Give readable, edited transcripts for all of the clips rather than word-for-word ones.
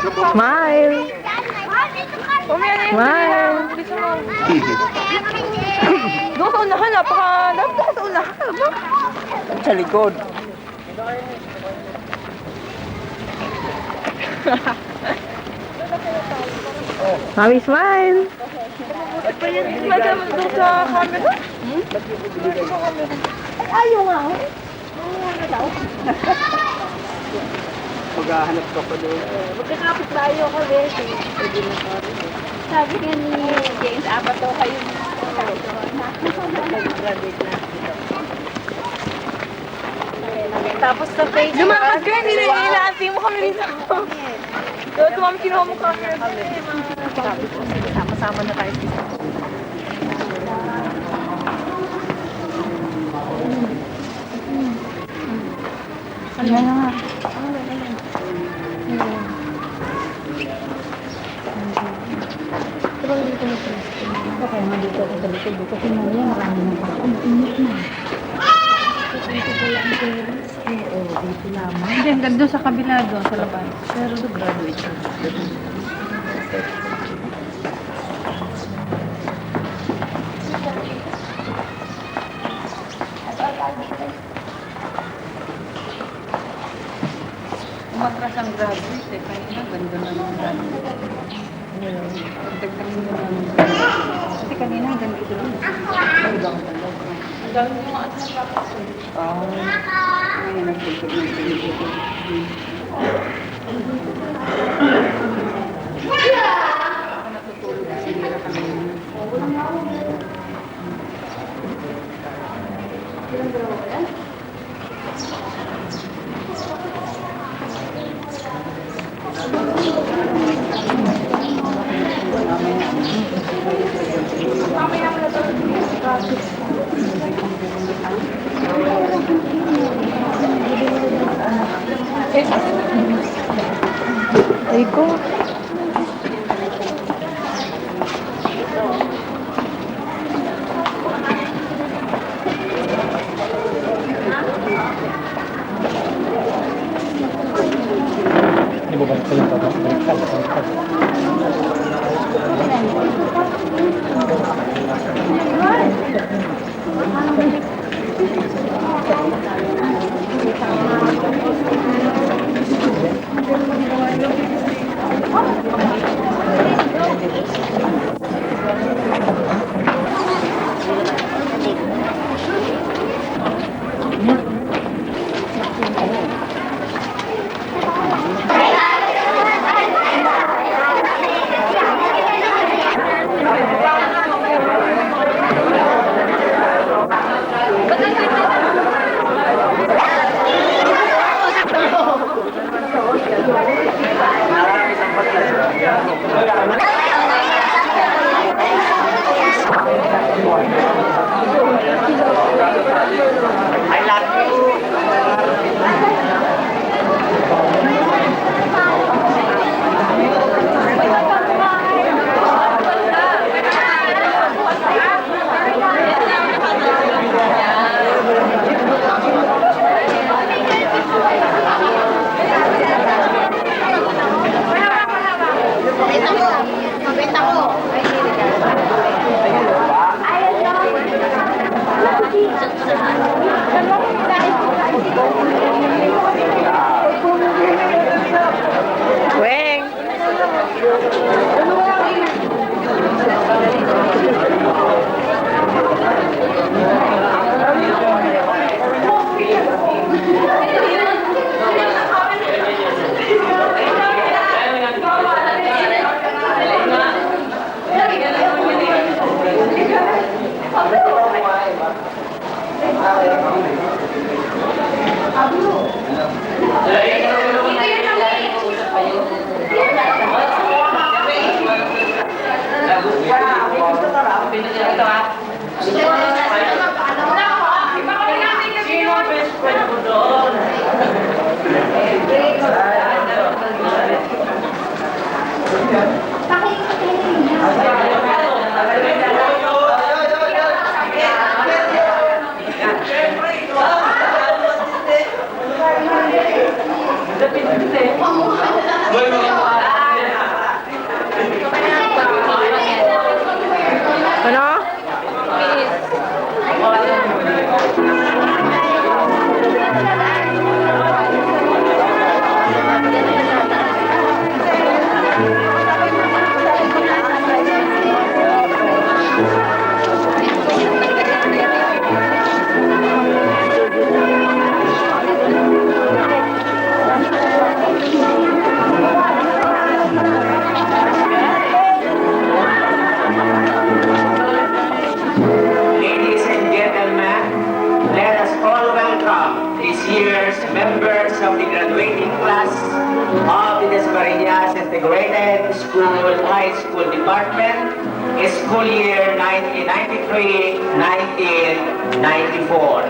Smile! Smile! Doon sa unahan, dapat sa unahan, ba? Sa likod. Mami, smile! Smile ka doon sa camera? Ayaw nga ako. Maghahanap ka pa doon. Magkakapit tayo ka, Bessie. Sabi nga ni James, apat daw kayo. Nag-graduate na. Tapos sa Facebook. Lumakas ka, hindi na inaanti mo kami dito. So, tumami kinuha mo kami. Sama-sama na tayo dito. Ayan na nga. Pero dito na siya. Okay, nga dito ako sa likod. Kasi mamaya marami ng bako. Ang init na. Dito ba yung parents? Oo, dito lamang. Hindi, hanggang doon sa kabila doon, sa labas. Pero graduate siya. Umatras ang graduate eh. Kanina, ganda na ng graduate. Dagdag mo na ng kasi kanina, hanggang dito lang. Ang dami yung mga atas na tapos eh. Ngayon, nagpulpul ng pinipito. Ako natutulog kasi hindi na kami. Ay ko. Hindi ba balik ka lang ito? Baliktad. Marinas Integrated School High School Department, school year 1993-1994.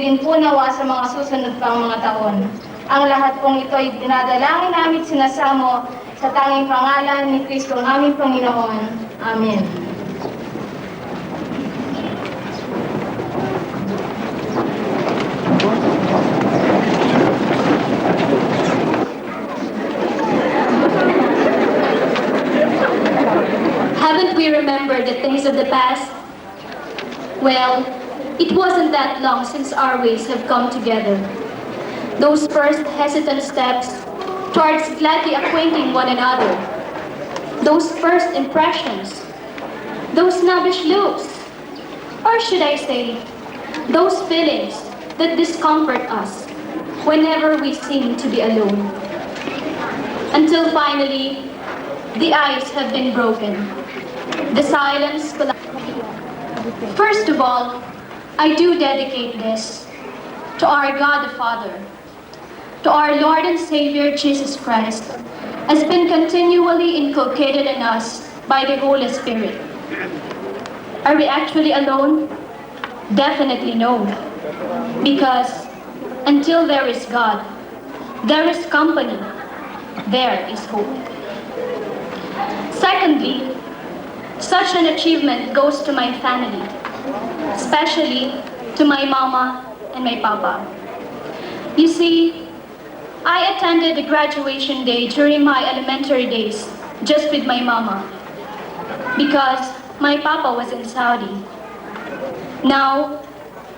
Din po nawa sa mga susunod pang mga taon. Ang lahat pong ito ay dinadalangin namin sinasamo sa tanging pangalan ni Kristo ang aming Panginoon. Amen. Haven't we remembered the things of the past? Well, it wasn't that long since our ways have come together. Those first hesitant steps towards gladly acquainting one another. Those first impressions. Those snobbish looks. Or should I say, those feelings that discomfort us whenever we seem to be alone. Until finally, the ice have been broken. The silence collapsed. First of all, I do dedicate this to our God the Father, to our Lord and Savior Jesus Christ, has been continually inculcated in us by the Holy Spirit. Are we actually alone? Definitely no. Because until there is God, there is company, there is hope. Secondly, such an achievement goes to my family, especially to my mama and my papa. You see, I attended the graduation day during my elementary days just with my mama because my papa was in Saudi. Now,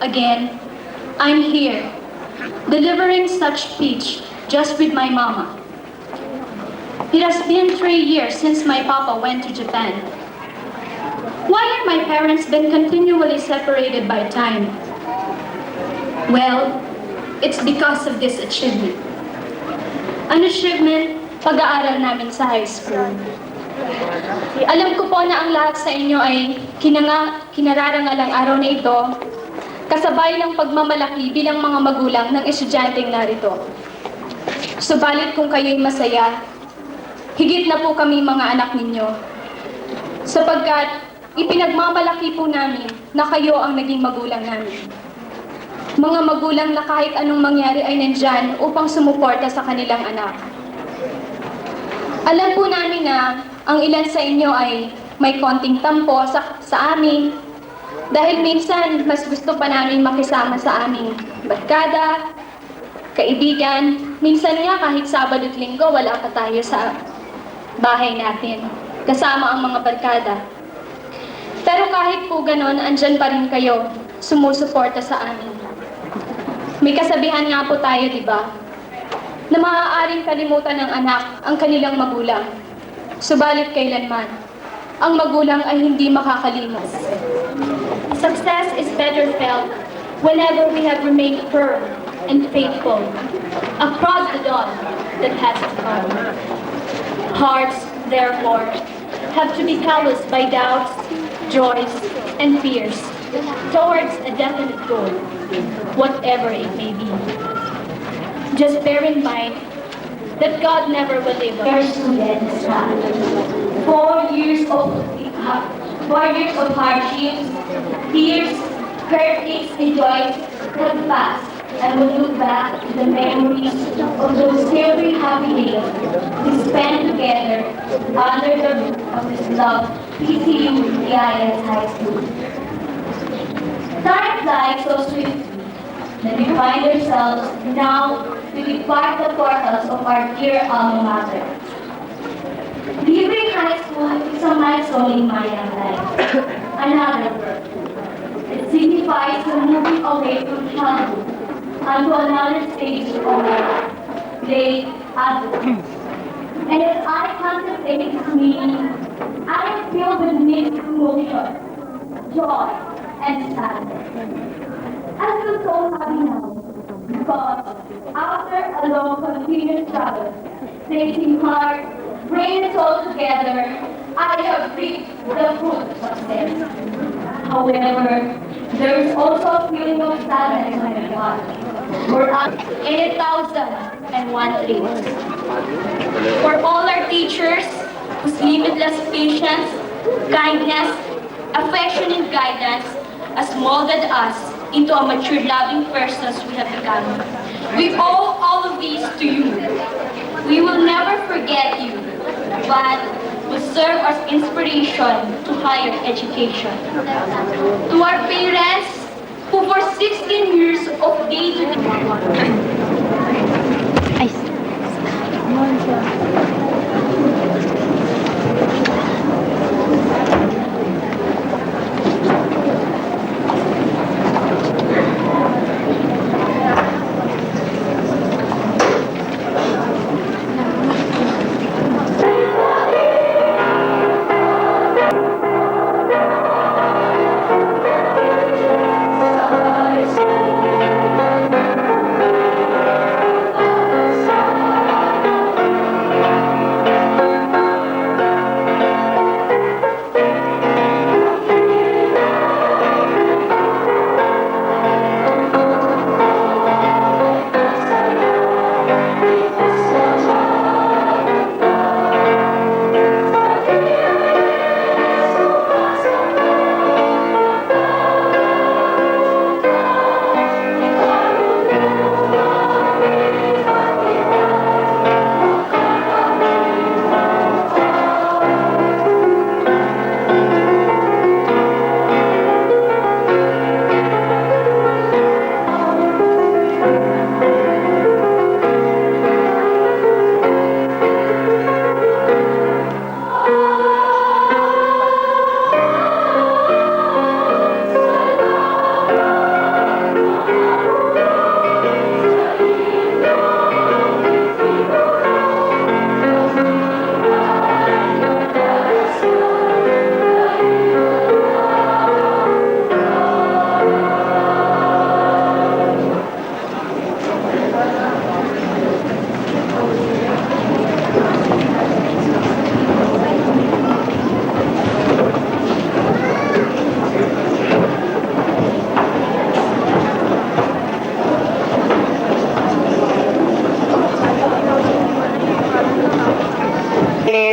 again, I'm here delivering such speech just with my mama. It has been 3 years since my papa went to Japan. Why are my parents been continually separated by time? Well, it's because of this achievement. An achievement, pag-aaral namin sa high school. Alam ko po na ang lahat sa inyo ay kinararangalang araw na ito, kasabay ng pagmamalaki bilang mga magulang ng estudyanteng narito. Subalit kung kayo'y masaya, higit na po kami mga anak ninyo, sapagkat ipinagmamalaki po namin na kayo ang naging magulang namin. Mga magulang na kahit anong mangyari ay nandyan upang sumuporta sa kanilang anak. Alam po namin na ang ilan sa inyo ay may konting tampo sa amin dahil minsan mas gusto pa namin makisama sa aming barkada, kaibigan. Minsan nga kahit Sabado at Linggo wala pa tayo sa bahay natin. kasama ang mga barkada. Pero kahit po ganon, andyan pa rin kayo, sumusuporta sa amin. May kasabihan nga po tayo, di ba? Na maaaring kalimutan ng anak ang kanilang magulang. Subalit kailanman, ang magulang ay hindi makakalimot. Success is better felt whenever we have remained firm and faithful across the dawn that has come. Hearts, therefore, have to be calloused by doubts, joys, and fears towards a definite goal, whatever it may be. Just bear in mind that God never will leave us. Students, 4 years of hardships, tears, heartaches, and joys have passed. I will look back to the memories of those very happy days we spent together under the roof of this loved PCU DIS High School. Time flies so swiftly that we find ourselves now to depart the portals of our dear alma mater. Leaving high school is a milestone in my young life. Another birth. It signifies the moving away from childhood onto another stage of life, late adulthood. And as I contemplate this meaning, I am filled with mixed emotion, joy, and sadness. I feel so happy now because after a long continuous struggle, placing heart, brain and soul together, I have reaped the fruit of success. However, there is also a feeling of sadness in my heart. For us, in 1,001 dreams. For all our teachers, whose limitless patience, kindness, affection, and guidance has molded us into a mature, loving persons we have become. We owe all of these to you. We will never forget you, but will serve as inspiration to higher education. To our parents, who for 16 years of day-to-day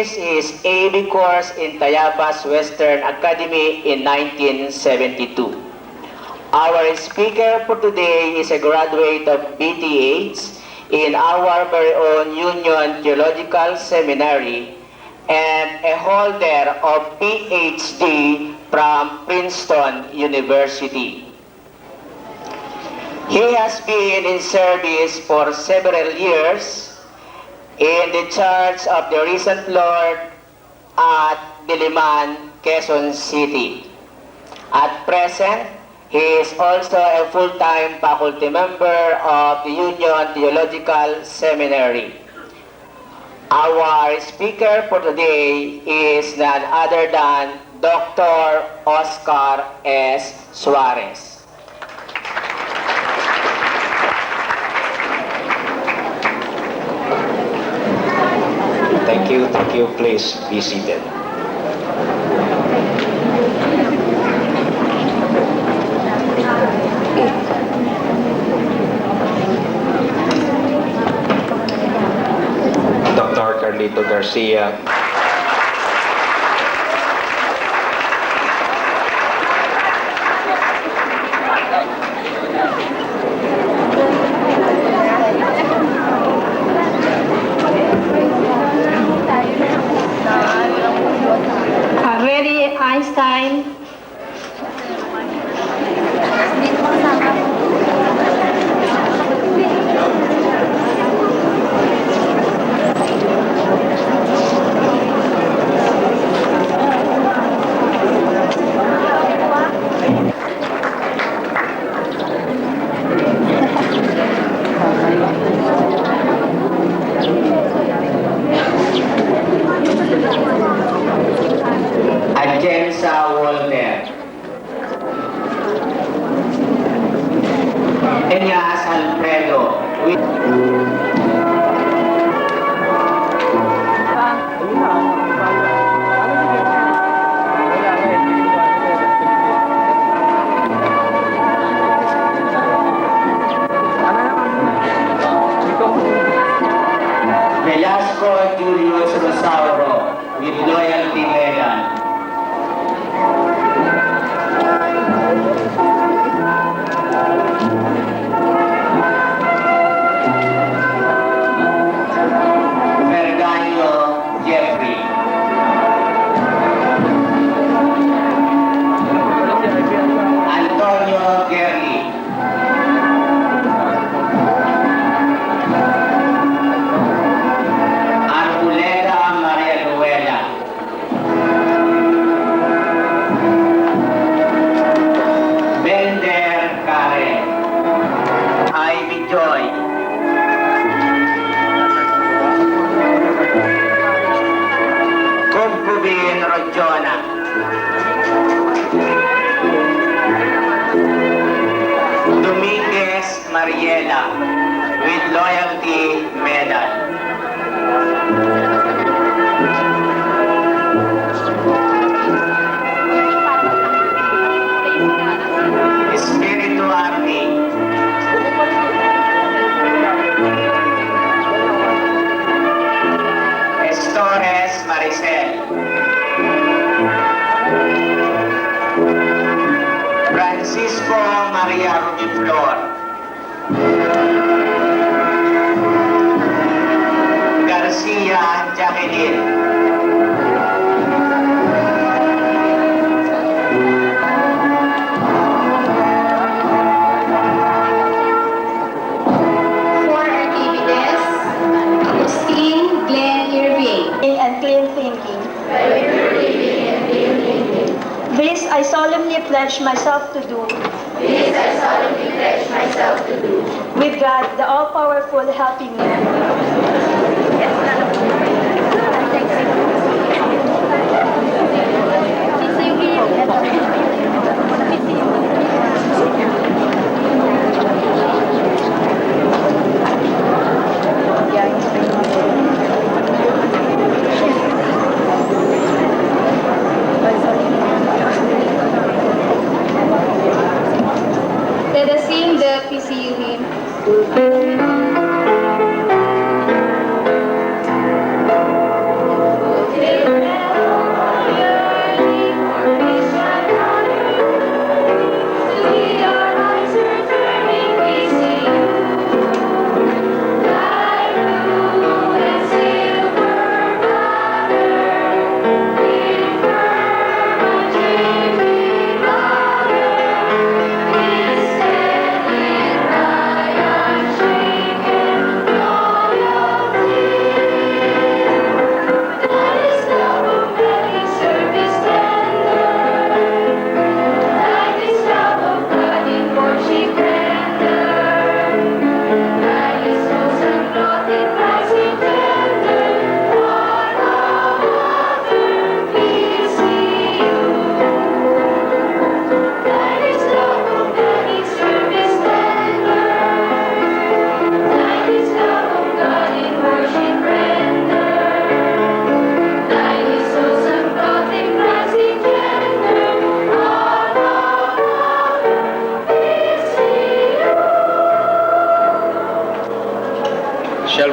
This is AB course in Tayabas Western Academy in 1972. Our speaker for today is a graduate of BTH in our very own Union Theological Seminary and a holder of PhD from Princeton University. He has been in service for several years in the charge of the recent Lord at Diliman, Quezon City. At present, he is also a full-time faculty member of the Union Theological Seminary. Our speaker for today is none other than Dr. Oscar S. Suarez. Thank you, thank you. Please be seated. Dr. Carlito Garcia. Ready, Einstein. Agenza Walter. Elias Alfredo. Velasco Julius Rosauro with loyalty medal. Verganio Jeffrey. Antonio Gerli. Arboleda Maria Luela. Bender Karen. Ivy Joy. Concubine Rojona. Dominguez Mariela with loyalty medal. Espiritu Army. Estores Maricel. Francisco Maria Rumiflor. Garcia Jacqueline. For activities, Christine Glenn Irving. And clean thinking. This I solemnly pledge myself to do. With God, the all-powerful, helping me. Let us sing the PCU hymn.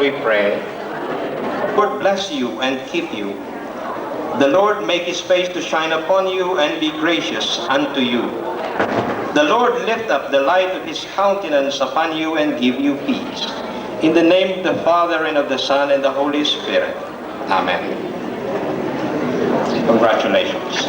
we pray. God bless you and keep you. The Lord make his face to shine upon you and be gracious unto you. The Lord lift up the light of his countenance upon you and give you peace. In the name of the Father, and of the Son, and the Holy Spirit. Amen. Congratulations.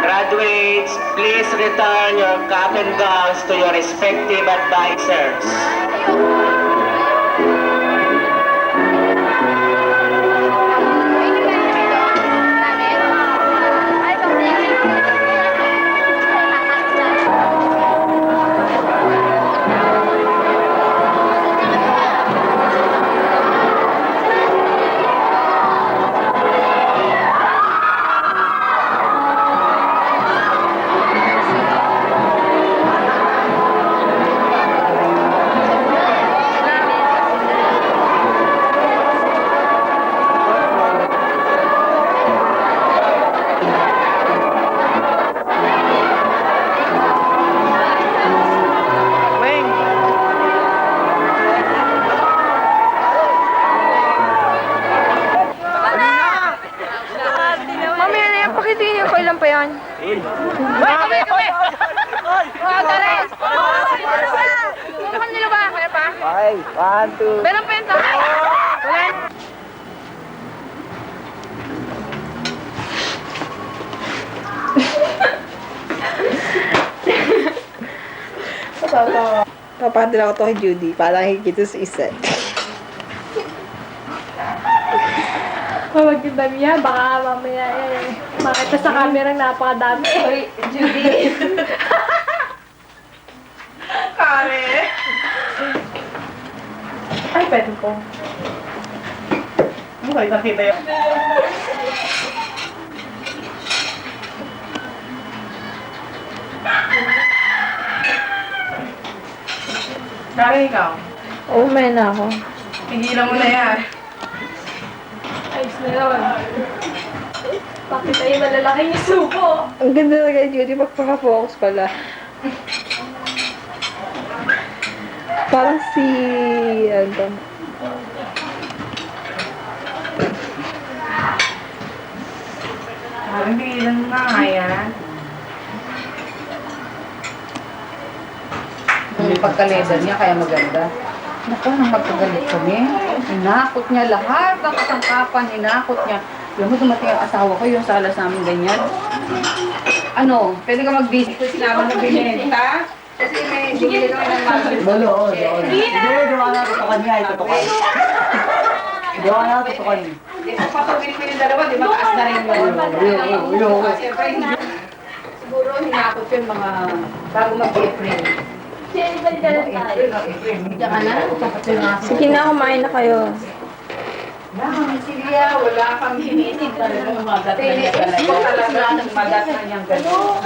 Graduates, please return your cap and gowns to your respective advisors. Mamaya na yan, pakitingin niyo kailan pa yan. Kami! Oh, galing! Mukhang nila ba? Kaya pa? Okay, 1, 2. Meron pa yun to? Wala. Papadala ko to kay Judy para nakikita sa isa. Huwag yung dami yan, baka mamaya yan. Makita sa camera napakadami. Hoy, Judy. Kare! Ay, pwede ko. Okay, nakita yun. Kare, ikaw. Oo, may na ako. Tigilan mo na yan. Ayos na yun. Pakita yung malalaking isuko. Ang ganda na kay Judy, magpaka-focus pala. Parang si... ano to? Parang tigilan mo na nga yan. Yung pagka-leather niya, kaya maganda. Naku, nang magkagalit kami. Inakot niya lahat ng kasangkapan, inakot niya. Alam mo, dumating ang asawa ko, yung salas namin ganyan. Ano, pwede ka mag-visit. Ito sinama ng binenta. Kasi may bigili naman ng mga. Balo, hindi, gawa na ito kanya, ito to kanya. Gawa na ito kanya. Di ba patugin mo yung dalawa, di ba taas na rin yun? Siyempre, siguro hinakot yung mga bago mag-April. Sige na, kumain na kayo. Lang, Silya, wala kang hininig talaga. Ikaw talaga ang madat na niyang gano'n.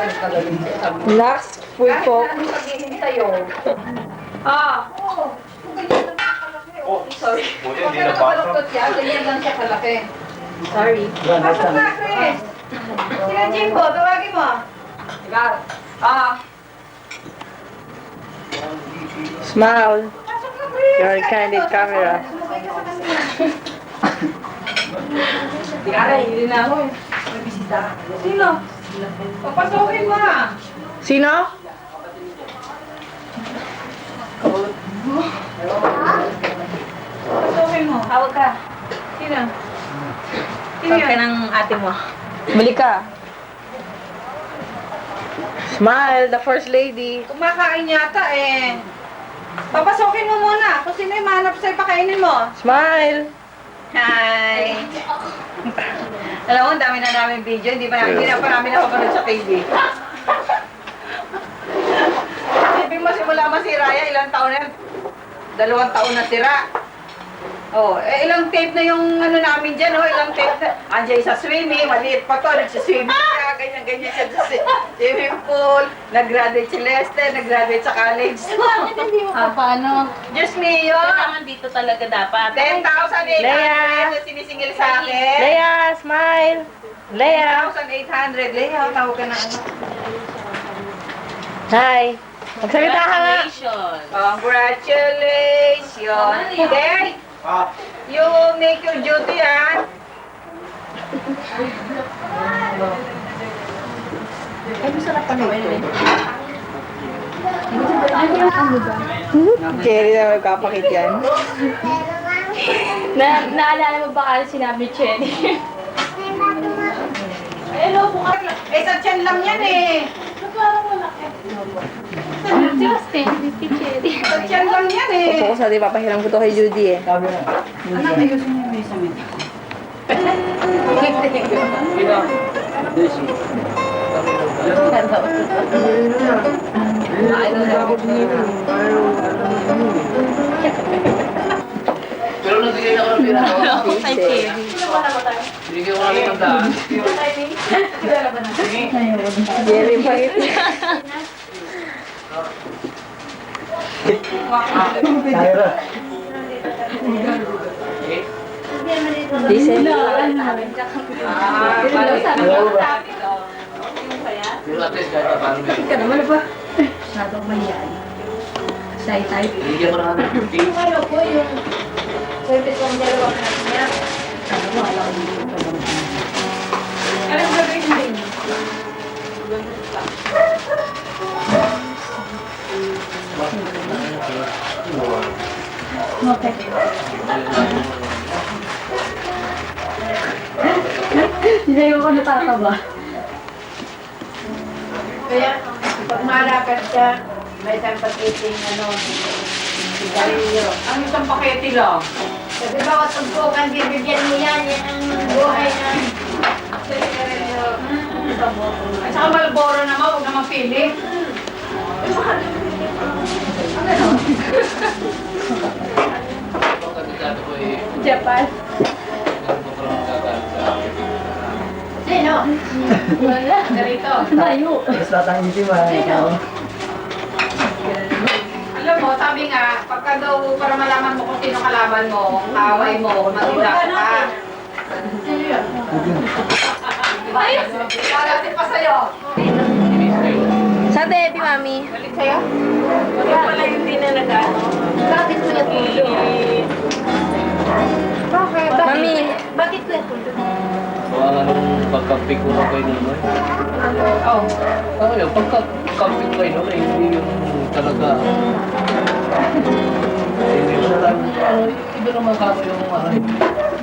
Relax, full po. Kahit anong paghihintay yun. Sorry. Pero kabaluktot yan, ganyan lang siya kalaki. Sorry. Pasok na, Chris. Sila Jimbo, tawagin mo. Ikaw. Smile. Your candid camera. Tingnan, hindi na ako eh. May bisita. Sino? Papasukin mo ha. Sino? Papasukin mo. Tawag ka. Sino? Sino Tawag ka yan? ng ate mo. Balik ka. Smile, the first lady. Kumakain yata eh. Papasokin mo muna. Kung sino yung mahanap sa'yo, pakainin mo. Smile. Hi! Alam mo, ang dami na namin video. Hindi pa namin napapanood sa TV. Ibig mo simula masira yan, ilang taon na yan? 2 taon na sira. Oh, ilang tape na yung ano namin dyan, oh, ilang tape na. Andiyan sa swimming, maliit pa to, nagsiswimming siya, ganyan-ganyan siya sa swimming pool. Nag-graduate si Lester, nag-graduate sa college. Bakit hindi mo pa paano? Diyos mio! Kailangan dito talaga dapat. 10,800 Leia! na sinisingil sa akin. Leia, smile. Leia. 10,800. Leia, tawag ka na ano. Hi. Magsalita ka nga. Congratulations! Day, you make your duty, ah. Ay, masarap pa nito. Cherry na magkapakit yan. Naalala mo ba kasi sinabi ni Chenny? Hello, bukas lang. Eh, sa tiyan lang yan eh. Justin, si Chenny. Sa tiyan lang yan eh. Opo ko sa di papahiram ko to kay Judy eh. Sabi na. Anak, ayusin niyo yung isang ito. Pero nagbigay na ako ng pira. Ay, Chenny. Binigyan ko namin ng daan. Jerry, pangit. Diesel. Pero at least kahit paano. Ka naman na ba? Masyadong mahiyain. Shy type. Binigyan ko na kami ng 50. Ano po yung service ng dalawa ka niya? Ano mo, alam ko yung Alam mo gagawin mo rin. Okay. Hindi ko natataba. Kaya, pag malakad siya, may isang pakiting, sigarilyo. Ang isang pakete lang. Sabi ba, tumpukan, bibigyan mo yan, yan ang buhay na sigarilyo. At saka Malboro naman, huwag naman pili. Ang kandidato ko eh. Japan. Sino? Wala. Ganito. Layo. Mas latang itim ah. Ikaw. Alam mo, sabi nga, pagka daw para malaman mo kung sino kalaban mo, kaaway mo, matulak ka. Sino yun? Darating pa sa'yo. Sa Debbie, mami. Balik sa'yo? Balik pala yung hindi na nag-ano. Bakit ko yung pulo? Bakit? Mami. Bakit ko yung pulo? Baka nung pagkamping ko na kayo naman. Oh. Oo, yung pagkamping kayo naman, hindi yung talaga. Hindi mo lang, iba naman kako yung ano.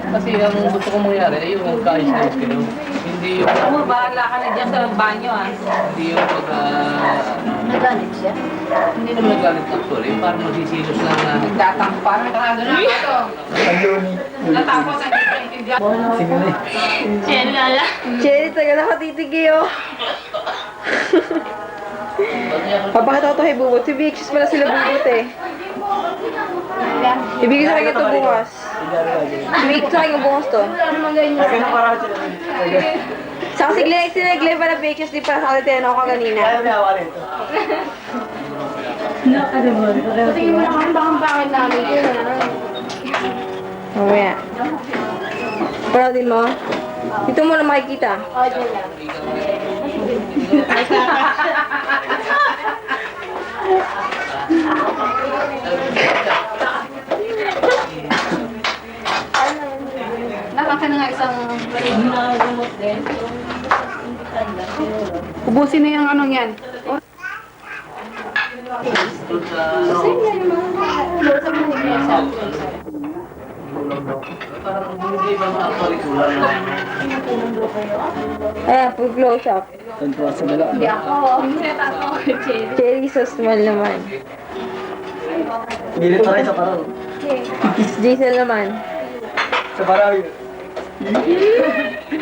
Kasi ang gusto ko mangyari ay yung kaayos-ayos kayo. Hindi yung, Alam mo, bahala ka na dyan sa banyo, ah. hindi yung Nagalit siya? hindi naman nagalit actually, parang magsisilos lang na. Nagdatang pa. Nagtatado na ako to. Natapos ang intindihan. Chenny, lala. Cherry, taga nakatitigay oh. Papakita ko to kay Bubot. Si Beatrice pala sila Bubot eh. Ibigay sa kanya ito bukas. Ibigay sa kanya bukas to. Sa kasi sinaglay pala Beatrice, di pala sa kanya ako kanina. Tingin mo na kung bakit namin yun. Mamaya. Pero din mo. Dito mo na makikita. O, dyan lang. Nakaka na nga isang Nakagamot din. ubusin na yung anong yan. Parang hindi ba makapalikulan na. Ayan, full close up. Tuntua sa dalawa. Hindi ako. Cherry sauce small naman. Gilit pa rin sa parang. Diesel naman. Sa parang.